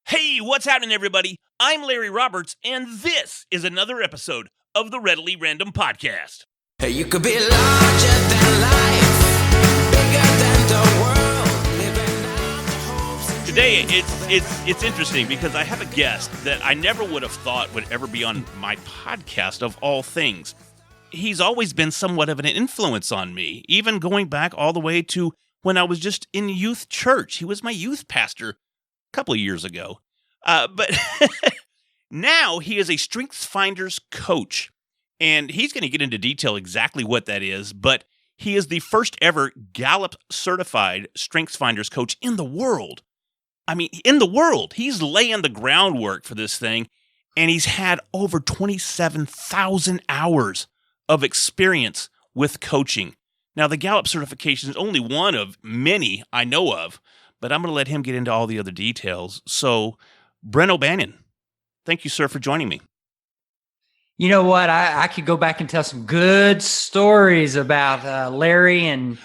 Hey, what's happening, everybody? I'm Larry Roberts, and this is another episode of the Readily Random Podcast. Hey, you could be larger than life, bigger than the world, living out the hopes and Today, dreams. it's interesting because I have a guest that I never would have thought would ever be on my podcast of all things. He's always been somewhat of an influence on me, even going back all the way to when I was just in youth church. He was my youth pastor a couple of years ago. But now he is a Strengthsfinder's coach, and he's going to get into detail exactly what that is, but he is the first ever Gallup Certified Strengthsfinder's coach in the world. I mean, in the world. He's laying the groundwork for this thing, and he's had over 27,000 hours of experience with coaching. Now, the Gallup certification is only one of many I know of, but I'm going to let him get into all the other details. So, Brent O'Bannon, thank you, sir, for joining me. You know what? I could go back and tell some good stories about Larry and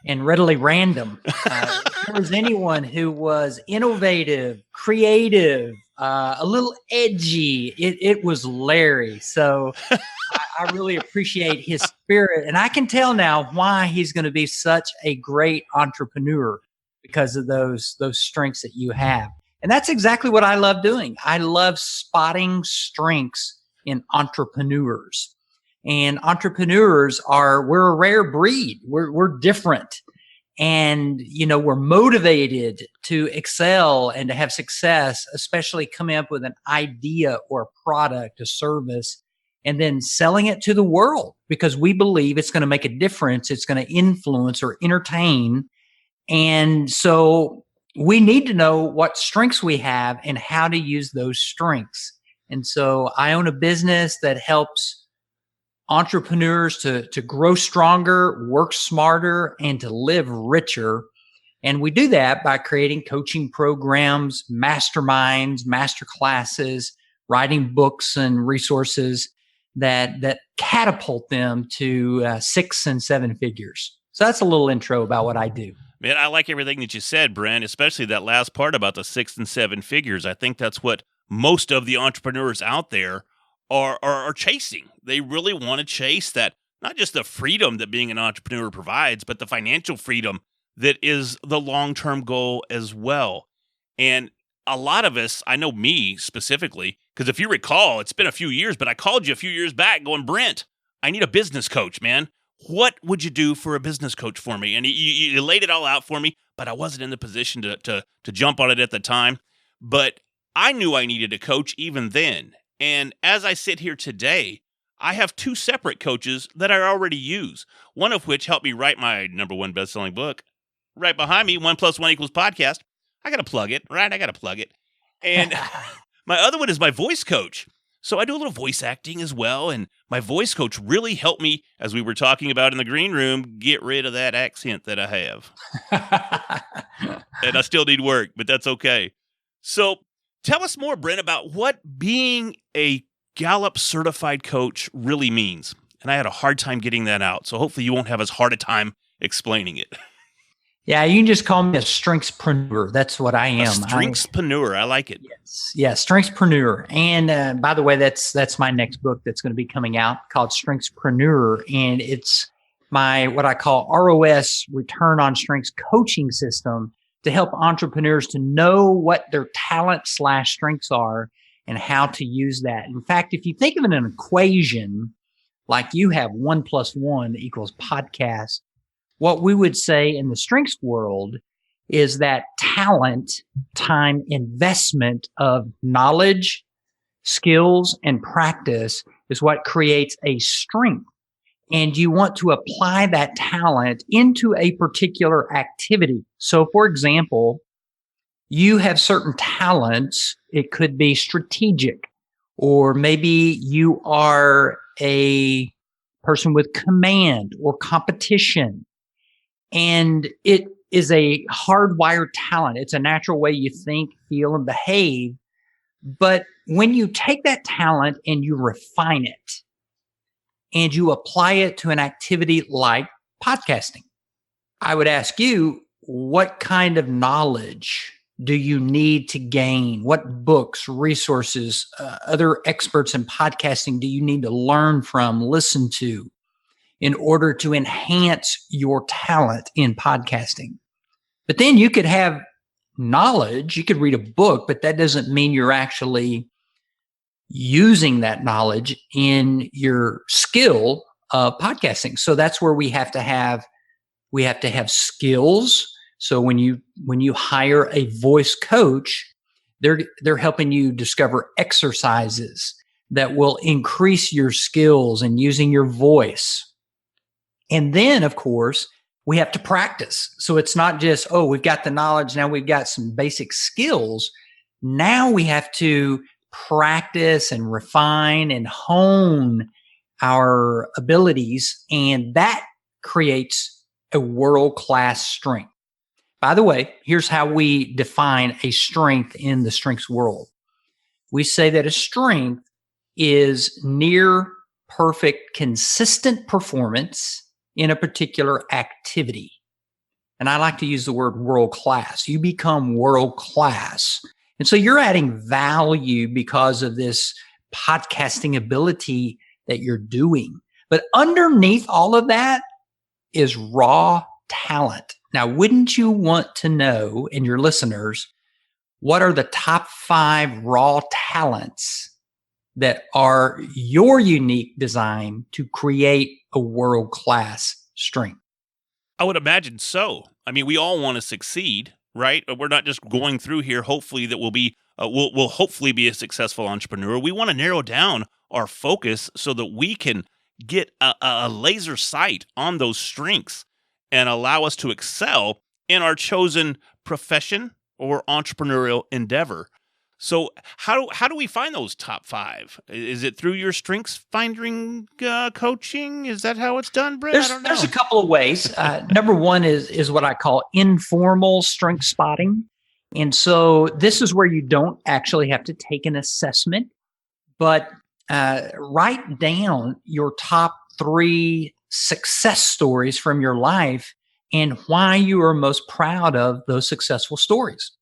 Readily Random. If there was anyone who was innovative, creative, a little edgy, it was Larry. So I really appreciate his spirit. And I can tell now why he's going to be such a great entrepreneur because of those strengths that you have. And that's exactly what I love doing. I love spotting strengths in entrepreneurs. And entrepreneurs we're a rare breed. We're different. And, we're motivated to excel and to have success, especially coming up with an idea or a product, a service, and then selling it to the world because we believe it's going to make a difference. It's going to influence or entertain. And so we need to know what strengths we have and how to use those strengths. And so I own a business that helps entrepreneurs to grow stronger, work smarter, and to live richer. And we do that by creating coaching programs, masterminds, master classes, writing books and resources that catapult them to 6 and 7 figures. So that's a little intro about what I do. Man, I like everything that you said, Brent, especially that last part about the 6 and 7 figures. I think that's what most of the entrepreneurs out there are chasing. They really want to chase that, not just the freedom that being an entrepreneur provides, but the financial freedom that is the long-term goal as well. And a lot of us, I know me specifically, because if you recall, it's been a few years, but I called you a few years back going, Brent, I need a business coach, man. What would you do for a business coach for me? And you laid it all out for me, but I wasn't in the position to jump on it at the time. But I knew I needed a coach even then. And as I sit here today, I have 2 separate coaches that I already use, one of which helped me write my #1 best-selling book. Right behind me, 1 + 1 = podcast. I got to plug it, right? I got to plug it. And my other one is my voice coach. So I do a little voice acting as well, and my voice coach really helped me, as we were talking about in the green room, get rid of that accent that I have. And I still need work, but that's okay. So tell us more, Brent, about what being a Gallup certified coach really means. And I had a hard time getting that out, so hopefully you won't have as hard a time explaining it. Yeah, you can just call me a strengthspreneur. That's what I am. A strengthspreneur. I like it. Yes. Yeah, strengthspreneur. And by the way, that's my next book that's going to be coming out called Strengthspreneur. And it's my what I call ROS, Return on Strengths coaching system to help entrepreneurs to know what their talent/strengths are and how to use that. In fact, if you think of it in an equation, like you have 1 + 1 = podcast, what we would say in the strengths world is that talent, time investment of knowledge, skills, and practice is what creates a strength. And you want to apply that talent into a particular activity. So, for example, you have certain talents. It could be strategic, or maybe you are a person with command or competition. And it is a hardwired talent. It's a natural way you think, feel, and behave. But when you take that talent and you refine it and you apply it to an activity like podcasting, I would ask you, what kind of knowledge do you need to gain? What books, resources, other experts in podcasting do you need to learn from, listen to in order to enhance your talent in podcasting? But then you could have knowledge, you could read a book, but that doesn't mean you're actually using that knowledge in your skill of podcasting. So that's where we have to have skills. So when you hire a voice coach, they're helping you discover exercises that will increase your skills in using your voice. And then, of course, we have to practice. So it's not just, oh, we've got the knowledge, now we've got some basic skills. Now we have to practice and refine and hone our abilities, and that creates a world-class strength. By the way, here's how we define a strength in the strengths world. We say that a strength is near perfect, consistent performance in a particular activity. And I like to use the word world-class. You become world-class. And so you're adding value because of this podcasting ability that you're doing. But underneath all of that is raw talent. Now, wouldn't you want to know, and your listeners, what are the top 5 raw talents that are your unique design to create a world-class strength? I would imagine so. I mean, we all want to succeed, right? We're not just going through here, hopefully, that we'll hopefully be a successful entrepreneur. We want to narrow down our focus so that we can get a laser sight on those strengths and allow us to excel in our chosen profession or entrepreneurial endeavor. So how do we find those top 5? Is it through your Strengthsfinder coaching? Is that how it's done, Brent? I don't know. There's a couple of ways. Number one is what I call informal strength spotting. And so this is where you don't actually have to take an assessment, but write down your top 3 success stories from your life and why you are most proud of those successful stories.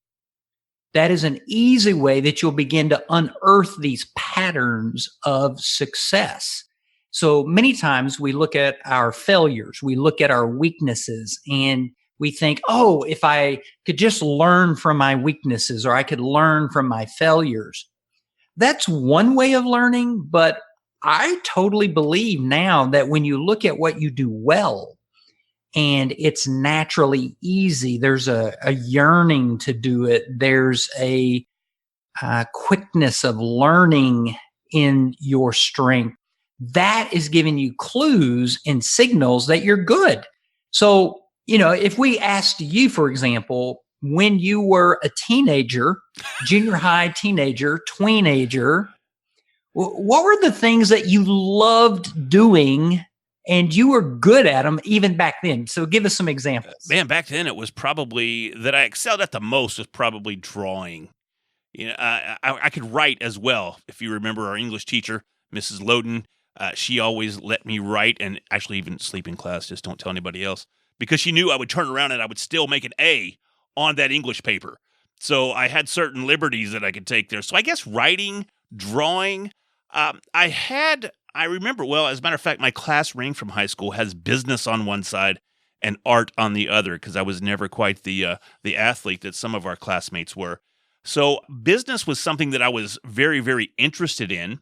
That is an easy way that you'll begin to unearth these patterns of success. So many times we look at our failures, we look at our weaknesses, and we think, oh, if I could just learn from my weaknesses or I could learn from my failures. That's one way of learning, but I totally believe now that when you look at what you do well and it's naturally easy, there's a yearning to do it. There's a quickness of learning in your strength. That is giving you clues and signals that you're good. So, if we asked you, for example, when you were a teenager, junior high teenager, tweenager, what were the things that you loved doing and you were good at them even back then? So give us some examples. Man, back then it was probably that I excelled at the most was probably drawing. I could write as well. If you remember our English teacher, Mrs. Loden, she always let me write and actually even sleep in class. Just don't tell anybody else, because she knew I would turn around and I would still make an A on that English paper. So I had certain liberties that I could take there. So I guess writing, drawing, I remember, well, as a matter of fact, my class ring from high school has business on one side and art on the other, because I was never quite the athlete that some of our classmates were. So business was something that I was very, very interested in.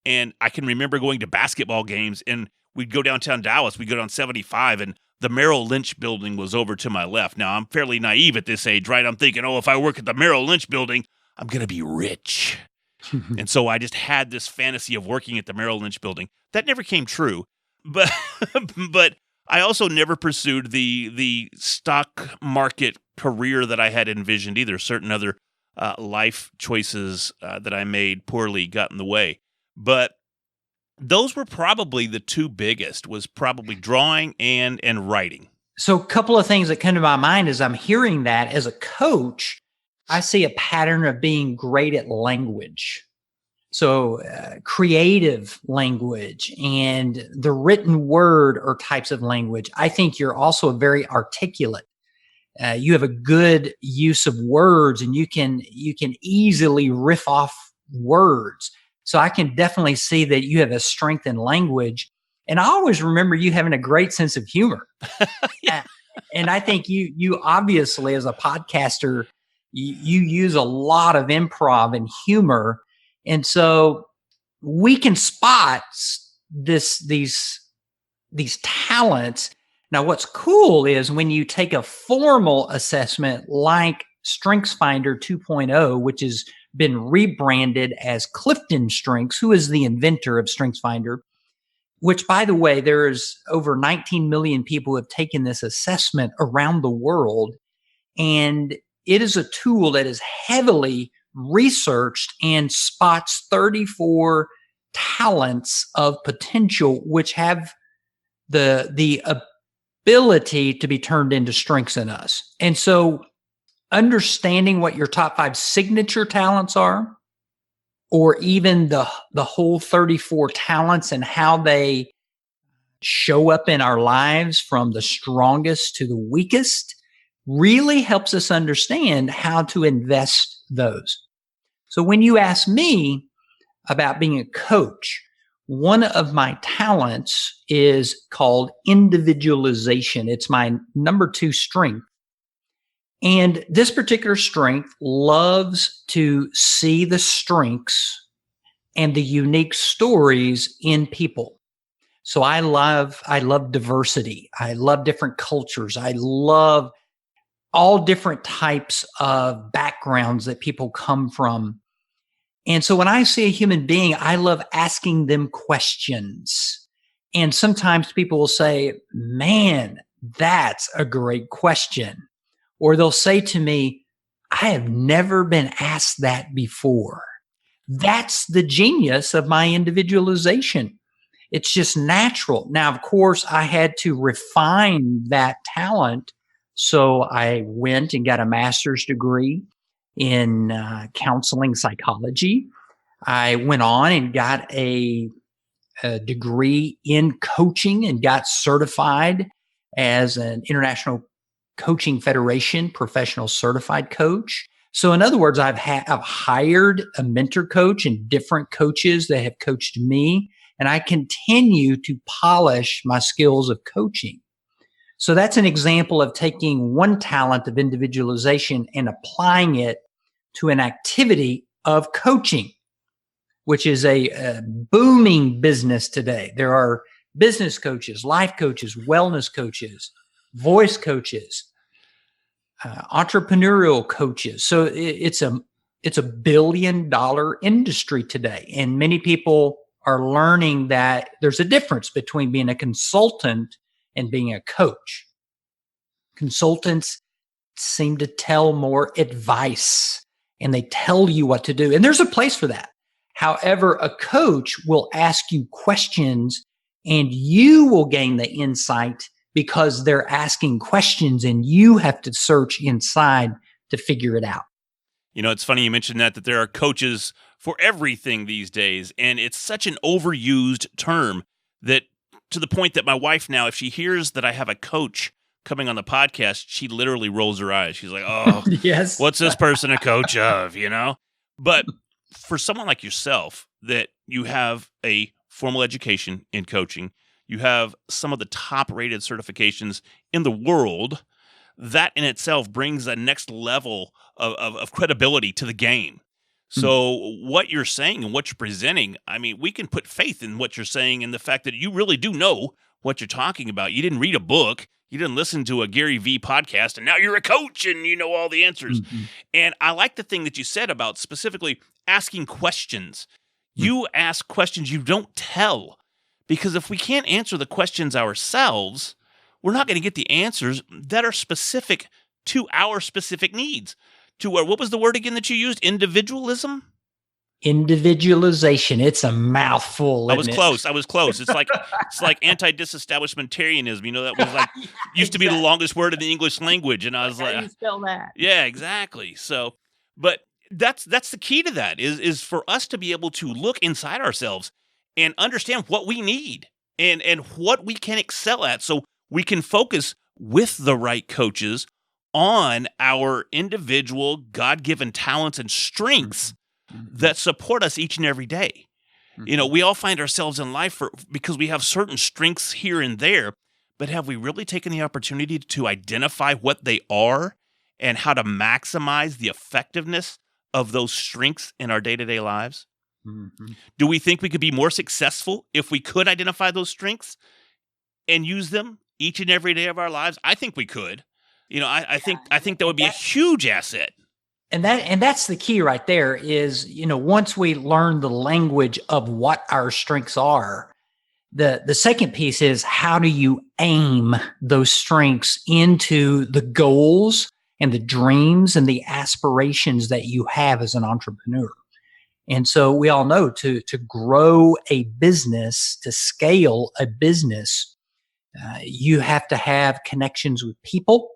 And I can remember going to basketball games, and we'd go downtown Dallas, we'd go down 75, and the Merrill Lynch building was over to my left. Now, I'm fairly naive at this age, right? I'm thinking, if I work at the Merrill Lynch building, I'm going to be rich. And so I just had this fantasy of working at the Merrill Lynch building. That never came true. But I also never pursued the stock market career that I had envisioned either. Certain other life choices that I made poorly got in the way. But those were probably the 2 biggest, was probably drawing and writing. So a couple of things that come to my mind as I'm hearing that. As a coach, I see a pattern of being great at language. So creative language and the written word are types of language. I think you're also very articulate. You have a good use of words, and you can easily riff off words. So I can definitely see that you have a strength in language. And I always remember you having a great sense of humor. Yeah. And I think you obviously, as a podcaster, you use a lot of improv and humor. And so we can spot these talents. Now, what's cool is when you take a formal assessment like Strengthsfinder 2.0, which has been rebranded as Clifton Strengths, who is the inventor of Strengthsfinder, which, by the way, there's over 19 million people who have taken this assessment around the world. And it is a tool that is heavily researched and spots 34 talents of potential, which have the ability to be turned into strengths in us. And so understanding what your top 5 signature talents are, or even the whole 34 talents and how they show up in our lives from the strongest to the weakest, really helps us understand how to invest those. So when you ask me about being a coach, one of my talents is called individualization. It's my number 2 strength. And this particular strength loves to see the strengths and the unique stories in people. So I love diversity. I love different cultures. I love all different types of backgrounds that people come from. And so when I see a human being, I love asking them questions. And sometimes people will say, "Man, that's a great question." Or they'll say to me, "I have never been asked that before." That's the genius of my individualization. It's just natural. Now, of course, I had to refine that talent. So I went and got a master's degree in counseling psychology. I went on and got a degree in coaching and got certified as an International Coaching Federation Professional Certified Coach. So in other words, I've hired a mentor coach and different coaches that have coached me, and I continue to polish my skills of coaching. So that's an example of taking one talent of individualization and applying it to an activity of coaching, which is a booming business today. There are business coaches, life coaches, wellness coaches, voice coaches, entrepreneurial coaches. So it's a $1 billion industry today. And many people are learning that there's a difference between being a consultant and being a coach. Consultants seem to tell more advice and they tell you what to do. And there's a place for that. However, a coach will ask you questions and you will gain the insight because they're asking questions and you have to search inside to figure it out. You know, it's funny you mentioned that there are coaches for everything these days, and it's such an overused term that to the point that my wife now, if she hears that I have a coach coming on the podcast, she literally rolls her eyes. She's like, "Oh, yes. What's this person a coach of?" You know? But for someone like yourself, that you have a formal education in coaching, you have some of the top-rated certifications in the world, that in itself brings a next level of credibility to the game. So what you're saying and what you're presenting, I mean, we can put faith in what you're saying and the fact that you really do know what you're talking about. You didn't read a book. You didn't listen to a Gary Vee podcast, and now you're a coach and you know all the answers. Mm-hmm. And I like the thing that you said about specifically asking questions. You ask questions you don't tell, because if we can't answer the questions ourselves, we're not going to get the answers that are specific to our specific needs. To what was the word again that you used? Individualism? Individualization. It's a mouthful. I was close. It's like anti-disestablishmentarianism. You know, that was like used to be the longest word in the English language, and I was like, how do you spell that? Yeah, exactly. So, but that's the key to that is for us to be able to look inside ourselves and understand what we need and what we can excel at, so we can focus with the right coaches on our individual God-given talents and strengths Mm-hmm. that support us each and every day. You know, we all find ourselves in life because we have certain strengths here and there, but have we really taken the opportunity to identify what they are and how to maximize the effectiveness of those strengths in our day-to-day lives? Mm-hmm. Do we think we could be more successful if we could identify those strengths and use them each and every day of our lives? I think we could. You know, I think that would be a huge asset. And that's the key right there is, once we learn the language of what our strengths are, the second piece is how do you aim those strengths into the goals and the dreams and the aspirations that you have as an entrepreneur. And so we all know to grow a business, to scale a business, you have to have connections with people.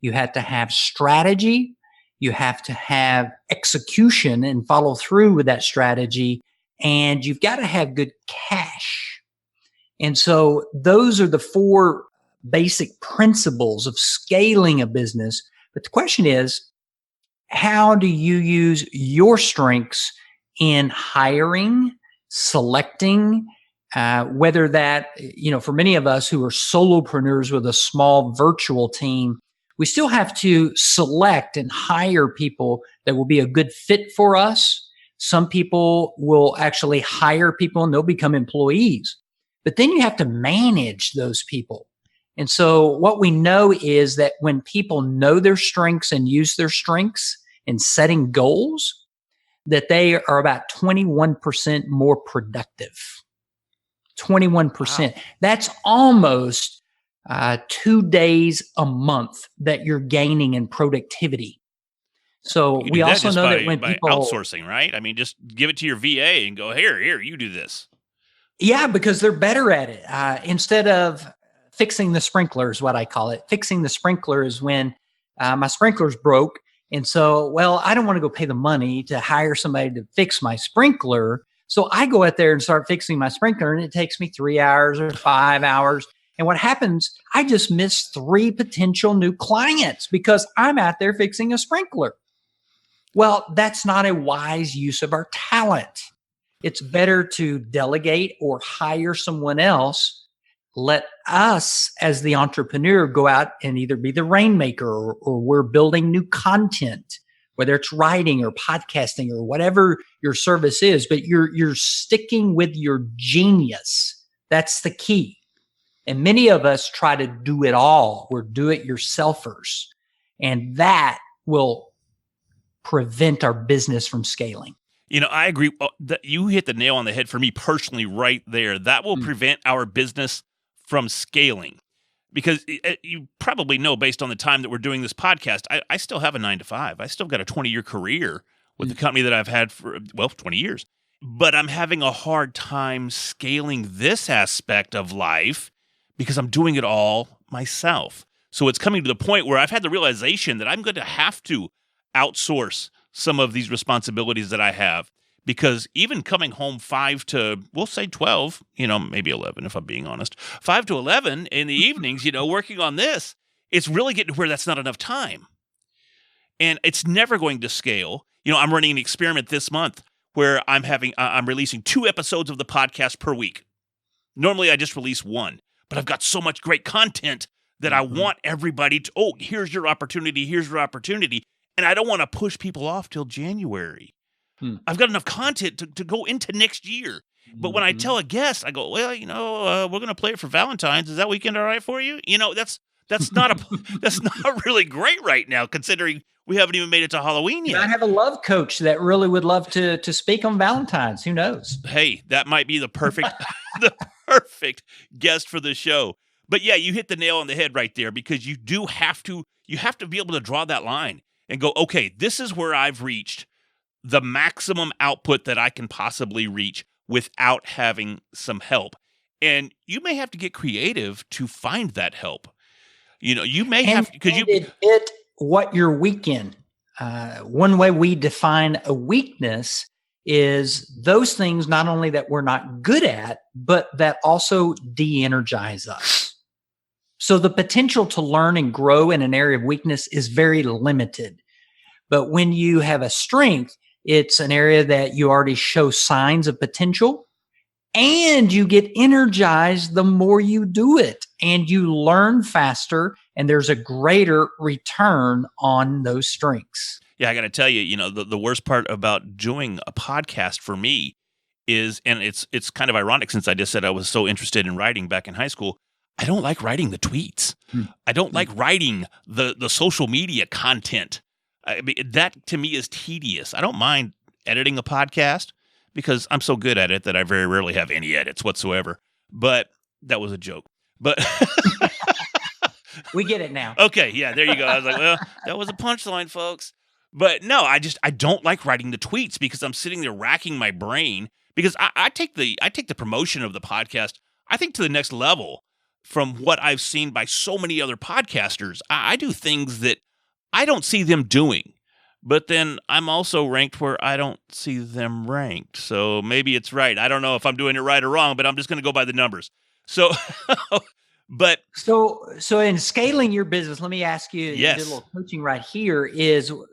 You have to have strategy. You have to have execution and follow through with that strategy. And you've got to have good cash. And so those are the four basic principles of scaling a business. But the question is, how do you use your strengths in hiring, selecting, whether that, for many of us who are solopreneurs with a small virtual team, we still have to select and hire people that will be a good fit for us. Some people will actually hire people and they'll become employees. But then you have to manage those people. And so what we know is that when people know their strengths and use their strengths in setting goals, that they are about 21% more productive. 21%. Wow. That's almost 2 days a month that you're gaining in productivity. So we also know that when people outsourcing, right? I mean, just give it to your VA and go, here, you do this. Yeah, because they're better at it. Instead of fixing the sprinkler is what I call it. Fixing the sprinkler is when my sprinkler's broke. And so, I don't want to go pay the money to hire somebody to fix my sprinkler. So I go out there and start fixing my sprinkler, and it takes me 3 hours or 5 hours. And what happens, I just miss 3 potential new clients because I'm out there fixing a sprinkler. Well, that's not a wise use of our talent. It's better to delegate or hire someone else. Let us, as the entrepreneur, go out and either be the rainmaker or we're building new content, whether it's writing or podcasting or whatever your service is, but you're sticking with your genius. That's the key. And many of us try to do it all. We're do-it-yourselfers. And that will prevent our business from scaling. I agree. You hit the nail on the head for me personally right there. That will prevent our business from scaling. Because you probably know, based on the time that we're doing this podcast, I still have a 9-to-5. I still got a 20-year career with the company that I've had for, 20 years. But I'm having a hard time scaling this aspect of life because I'm doing it all myself. So it's coming to the point where I've had the realization that I'm going to have to outsource some of these responsibilities that I have, because even coming home 5 to, we'll say 12, maybe 11 if I'm being honest, 5 to 11 in the evenings, working on this, it's really getting to where that's not enough time. And it's never going to scale. I'm running an experiment this month where I'm releasing 2 episodes of the podcast per week. Normally I just release 1, but I've got so much great content that I want everybody to, here's your opportunity. And I don't want to push people off till January. I've got enough content to go into next year. But when I tell a guest, I go, we're going to play it for Valentine's. Is that weekend all right for you? That's not really great right now, considering we haven't even made it to Halloween yet. I have a love coach that really would love to speak on Valentine's. Who knows? Hey, that might be the perfect the perfect guest for the show. But yeah, you hit the nail on the head right there, because you have to be able to draw that line and go, okay, this is where I've reached the maximum output that I can possibly reach without having some help. And you may have to get creative to find that help. You may have, because you admit what you're weak in. One way we define a weakness is those things not only that we're not good at, but that also de-energize us. So the potential to learn and grow in an area of weakness is very limited. But when you have a strength, it's an area that you already show signs of potential, and you get energized the more you do it, and you learn faster, and there's a greater return on those strengths. Yeah, I got to tell you, the worst part about doing a podcast for me is, and it's kind of ironic since I just said I was so interested in writing back in high school, I don't like writing the tweets. I don't like writing the social media content. I mean, that to me is tedious. I don't mind editing a podcast because I'm so good at it that I very rarely have any edits whatsoever. But that was a joke. But we get it now. Okay, yeah, there you go. I was like, well, that was a punchline, folks. But no, I don't like writing the tweets because I'm sitting there racking my brain because I take the promotion of the podcast, I think, to the next level from what I've seen by so many other podcasters. I do things that I don't see them doing, but then I'm also ranked where I don't see them ranked. So maybe it's right. I don't know if I'm doing it right or wrong, but I'm just going to go by the numbers. So, So in scaling your business, let me ask you, yes. You did a little coaching right here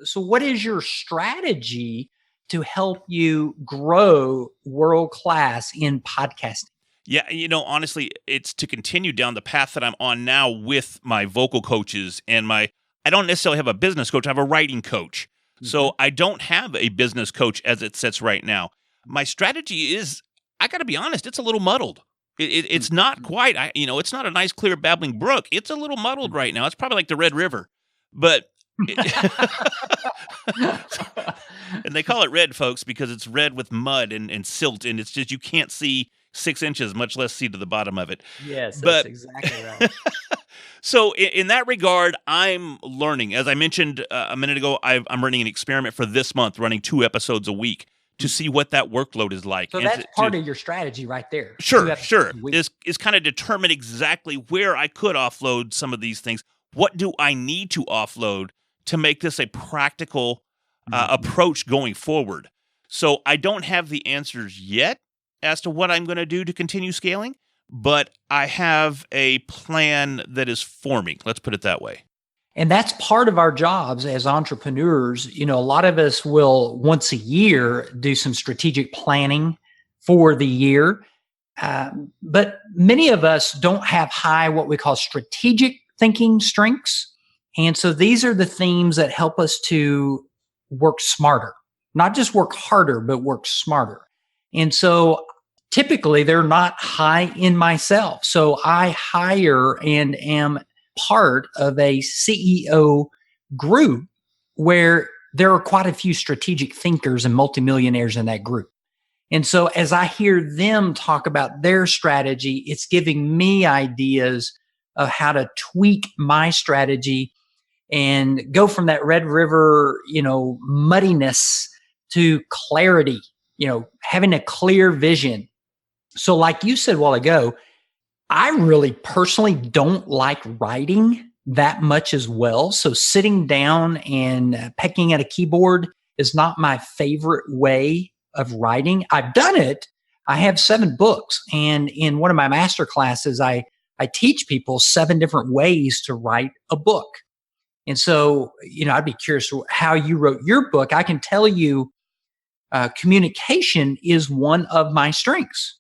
so what is your strategy to help you grow world-class in podcasting? Yeah, honestly, it's to continue down the path that I'm on now with my vocal coaches and I don't necessarily have a business coach. I have a writing coach. Mm-hmm. So I don't have a business coach as it sits right now. My strategy is, I got to be honest, it's a little muddled. It's not quite, it's not a nice, clear, babbling brook. It's a little muddled right now. It's probably like the Red River. But, and they call it red, folks, because it's red with mud and silt. And it's just, you can't see 6 inches, much less see to the bottom of it. Yes, that's exactly right. So in that regard, I'm learning. As I mentioned a minute ago, I'm running an experiment for this month, running 2 episodes a week to see what that workload is like. So that's part of your strategy right there. Sure. Is kind of determine exactly where I could offload some of these things. What do I need to offload to make this a practical approach going forward? So I don't have the answers yet as to what I'm going to do to continue scaling, but I have a plan that is forming. Let's put it that way. And that's part of our jobs as entrepreneurs. A lot of us will once a year do some strategic planning for the year. But many of us don't have high, what we call strategic thinking strengths. And so these are the themes that help us to work smarter, not just work harder, but work smarter. And so typically they're not high in myself. So I hire and am part of a CEO group where there are quite a few strategic thinkers and multimillionaires in that group. And so as I hear them talk about their strategy, it's giving me ideas of how to tweak my strategy and go from that Red River, muddiness to clarity, having a clear vision. So like you said a while ago, I really personally don't like writing that much as well. So sitting down and pecking at a keyboard is not my favorite way of writing. I've done it. I have 7 books. And in one of my master classes, I teach people 7 different ways to write a book. And so, I'd be curious how you wrote your book. I can tell you communication is one of my strengths.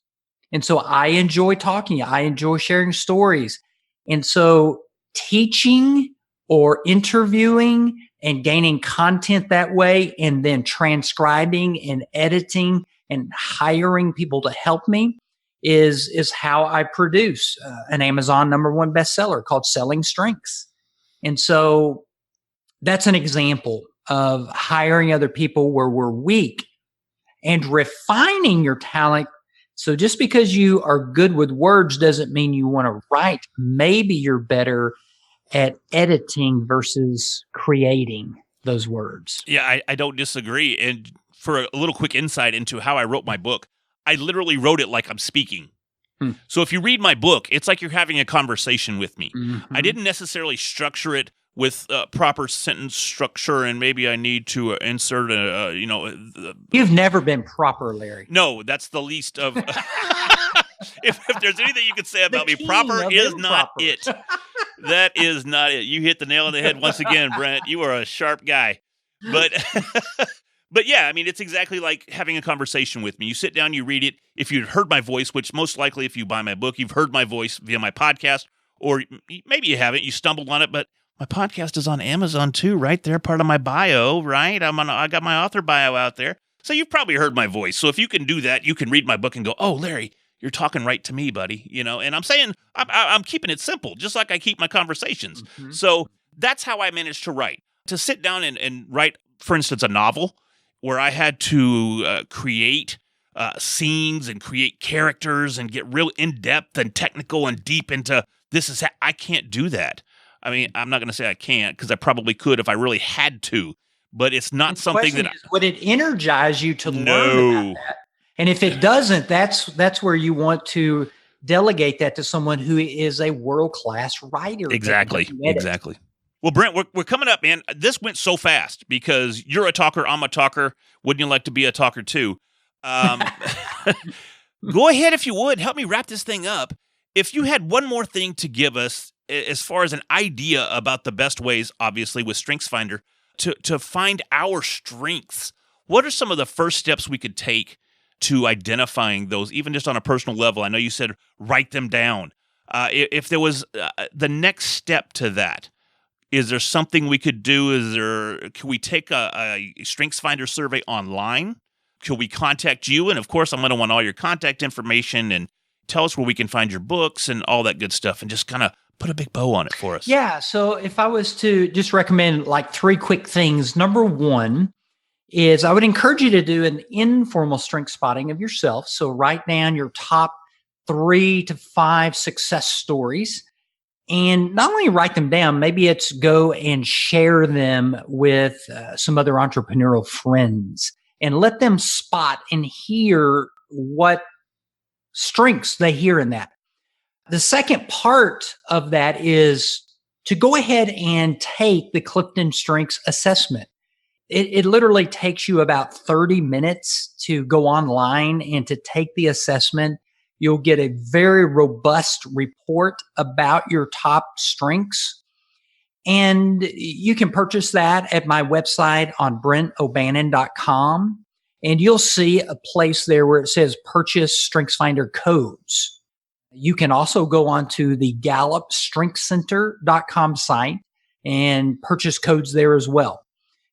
And so I enjoy talking. I enjoy sharing stories. And so teaching or interviewing and gaining content that way, and then transcribing and editing and hiring people to help me is how I produce an Amazon #1 bestseller called Selling Strengths. And so that's an example of hiring other people where we're weak and refining your talent. So just because you are good with words doesn't mean you want to write. Maybe you're better at editing versus creating those words. Yeah, I don't disagree. And for a little quick insight into how I wrote my book, I literally wrote it like I'm speaking. So if you read my book, it's like you're having a conversation with me. Mm-hmm. I didn't necessarily structure it with proper sentence structure, and maybe I need to insert You've never been proper, Larry. No, that's the least of... if there's anything you could say about me, proper is not it. That is not it. You hit the nail on the head once again, Brent. You are a sharp guy. But but yeah, I mean, it's exactly like having a conversation with me. You sit down, you read it. If you'd heard my voice, which most likely if you buy my book, you've heard my voice via my podcast, or maybe you haven't, you stumbled on it, but my podcast is on Amazon too, right there, part of my bio, right? I got my author bio out there. So you've probably heard my voice. So if you can do that, you can read my book and go, oh, Larry, you're talking right to me, buddy. You know, and I'm saying I'm keeping it simple, just like I keep my conversations. Mm-hmm. So that's how I managed to write. To sit down and write, for instance, a novel where I had to create scenes and create characters and get real in-depth and technical and deep into this is I can't do that. I mean, I'm not going to say I can't because I probably could if I really had to, but it's not something that would it energize you to learn about that? And if it doesn't, that's where you want to delegate that to someone who is a world-class writer. Exactly. Well, Brent, we're coming up, man. This went so fast because you're a talker, I'm a talker. Wouldn't you like to be a talker too? Go ahead, if you would. Help me wrap this thing up. If you had one more thing to give us as far as an idea about the best ways, obviously, with Strengthsfinder, to find our strengths, what are some of the first steps we could take to identifying those, even just on a personal level? I know you said write them down. If there was the next step to that, is there something we could do? Can we take a Strengthsfinder survey online? Could we contact you? And of course, I'm going to want all your contact information and tell us where we can find your books and all that good stuff, and just kind of put a big bow on it for us. Yeah. So if I was to just recommend like 3 quick things, number one is I would encourage you to do an informal strength spotting of yourself. So write down your top 3 to 5 success stories. And not only write them down, maybe it's go and share them with some other entrepreneurial friends and let them spot and hear what strengths they hear in that. The second part of that is to go ahead and take the Clifton Strengths assessment. It literally takes you about 30 minutes to go online and to take the assessment. You'll get a very robust report about your top strengths. And you can purchase that at my website on BrentO'Bannon.com. And you'll see a place there where it says purchase Strengthsfinder codes. You can also go onto the Gallup Strengthscenter.com site and purchase codes there as well.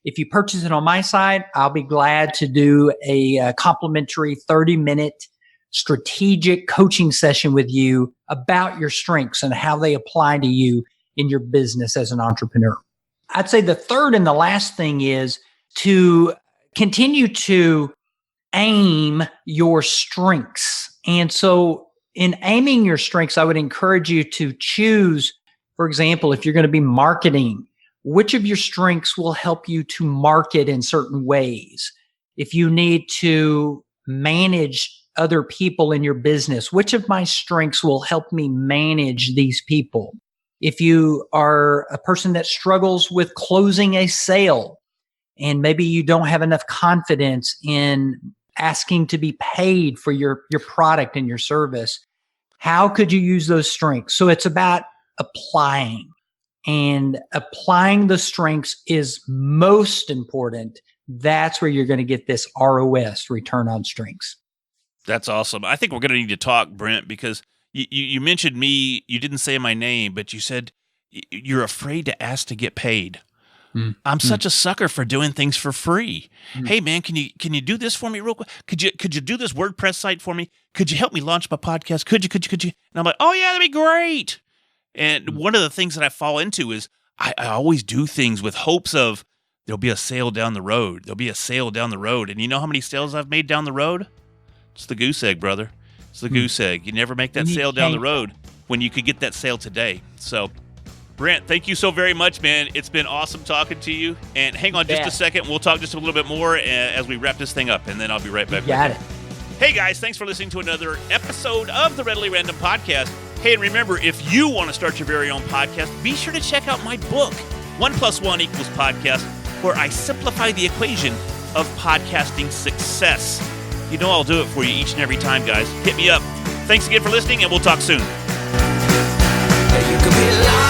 If you purchase it on my site, I'll be glad to do a complimentary 30-minute strategic coaching session with you about your strengths and how they apply to you in your business as an entrepreneur. I'd say the third and the last thing is to continue to aim your strengths. And so in aiming your strengths, I would encourage you to choose, for example, if you're going to be marketing, which of your strengths will help you to market in certain ways? If you need to manage other people in your business, which of my strengths will help me manage these people? If you are a person that struggles with closing a sale and maybe you don't have enough confidence in asking to be paid for your product and your service, how could you use those strengths? So it's about applying, and applying the strengths is most important. That's where you're going to get this ROS, return on strengths. That's awesome. I think we're going to need to talk, Brent, because you mentioned me. You didn't say my name, but you said you're afraid to ask to get paid. I'm such a sucker for doing things for free. Hey, man, can you do this for me real quick? Could you do this WordPress site for me? Could you help me launch my podcast? Could you? And I'm like, oh yeah, that'd be great. And one of the things that I fall into is I always do things with hopes of there'll be a sale down the road. There'll be a sale down the road. And you know how many sales I've made down the road? It's the goose egg, brother. It's the goose egg. You never make that sale down the road when you could get that sale today. So, Brent, thank you so very much, man. It's been awesome talking to you. And hang on just a second. We'll talk just a little bit more as we wrap this thing up, and then I'll be right back. Got it. Hey, guys, thanks for listening to another episode of the Readily Random Podcast. Hey, and remember, if you want to start your very own podcast, be sure to check out my book, 1 + 1 = Podcast, where I simplify the equation of podcasting success. You know I'll do it for you each and every time, guys. Hit me up. Thanks again for listening, and we'll talk soon. You could be